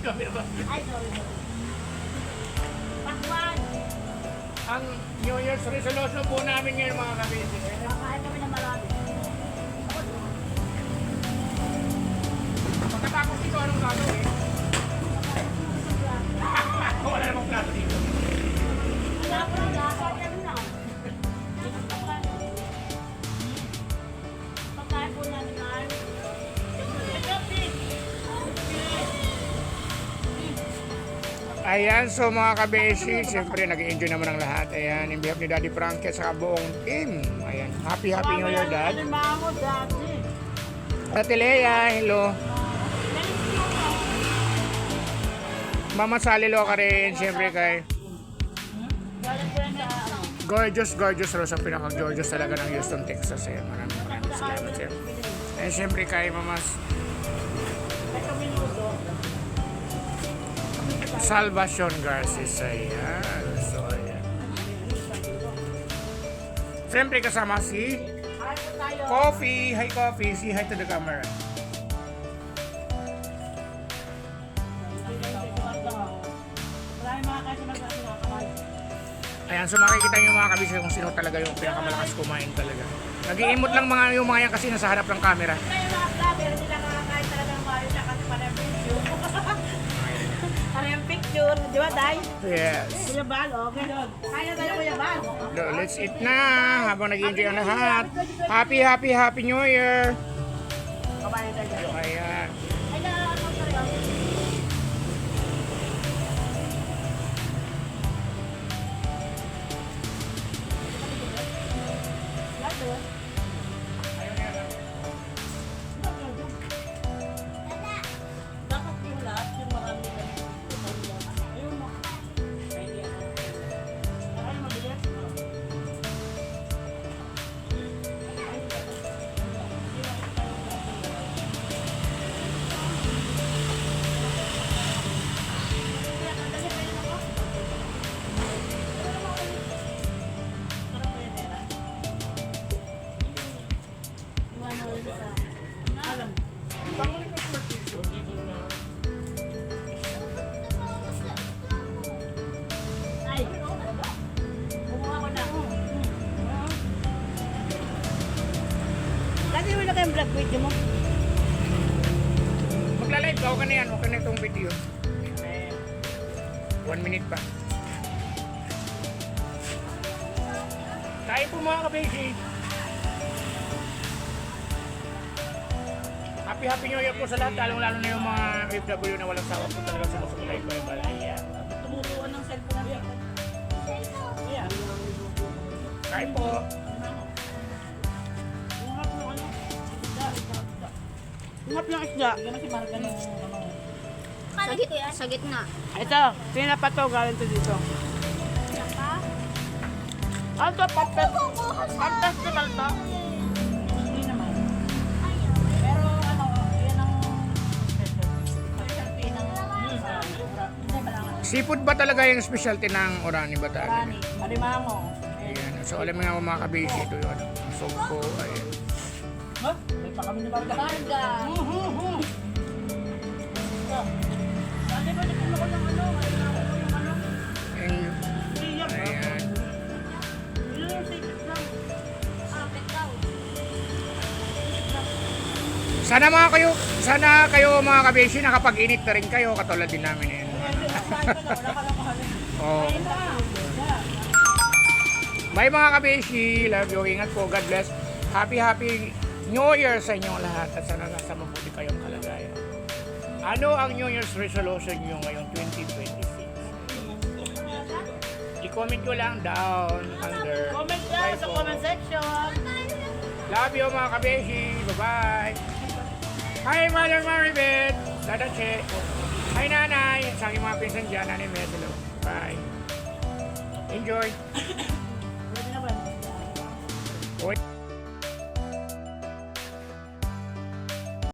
Ay, sorry. Pakwan. Ang New Year's resolution po namin ngayon mga kabisi. Kakain kami ng marami. Pagkatapos dito, anong gagawin? Wala namang plato dito. Wala po lang gasa. Kami na. Pagkain po namin ay Ayan, so mga kabesi, siyempre nag-enjoy naman ang lahat. Ayan, in behalf ni Daddy Frankie sa buong team. Ayan, happy New Year, Dad. Mamo dati. Ate Lea, hello. Mama Salilo ka rin, siyempre kay Gorgeous Rose, ang pinaka-gorgeous talaga ng Houston, Texas. Ayan, maraming salamat sir. And siyempre kay Mama Salvacion Garces. Ayan, so ayan. Siyempre kasama si Coffee. Hi Coffee, say hi to the camera. Ayan, so makikita nyo mga kabisa kung sino talaga yung pinakamalakas kumain talaga. Nag-iimot lang yung mga yan kasi nasa harap ng camera. Kaya mga vlogger, hindi lang nakakain talaga ng Mario siya kasi parang picture. Parang picture, di ba, Day? Yes. Kuya Bal, okay. Kaya tayo, Kuya Bal. So, let's eat na habang nag-enjoy ang lahat. Happy New Year! Kabayan tayo. Ayan. Ay, ano sa rin? Dapat yung lahat, yung marami na. Ayun mo. Ay, mabilis. Alam. Ay. Kumuha ko na. Lagi mo na kayong vlog video mo. Magla-live ka, okay na yan. Okay na itong video. 1 minute pa. Kain po mga kabisi. Happy New Year po sa lahat, lalong-lalo na yung mga OFW na walang sawa po talaga sumusukulay ko yung balaya. Tumutuan ng cellphone na. Ayan. Kain po. Ungap ng ano? Isda. Ungap ng isda. Yan si Marga ng ano. Sa gitna. Ito, tinapa to, galing to dito. Ano to, fantastical to? Hindi naman. Pero ano, yan ang specialty ng Seafood ba talaga yung specialty ng Orani Bataan? Rani, Marimango. Ayan. So alam mo nga mga kabisi, ito yung sogko. Ayan. Ha? May pa kami ni Marga. Marga. Dati ba nagkulo ko ng ano? Marimango ko yung ano? And, Iyak. ayan. Yun yung secret lang. Sana kayo mga kabisi nakapag-init na rin kayo katulad din namin eh. Oh. Bye mga kabisi, love you, ingat po, God bless. Happy New Year sa inyong lahat at sana nasa mabuti kayong kalagayan. Ano ang New Year's resolution nyo ngayong 2026? I-comment ko lang down under. Comment down sa comment section. Love you mga kabisi. Bye-bye. Hi Mother Maribeth. Dada Che. Hi Nanay. Sa aking mga pinsan dyan. Nanay Medelo. Bye. Enjoy. Pwede na ba? Wait.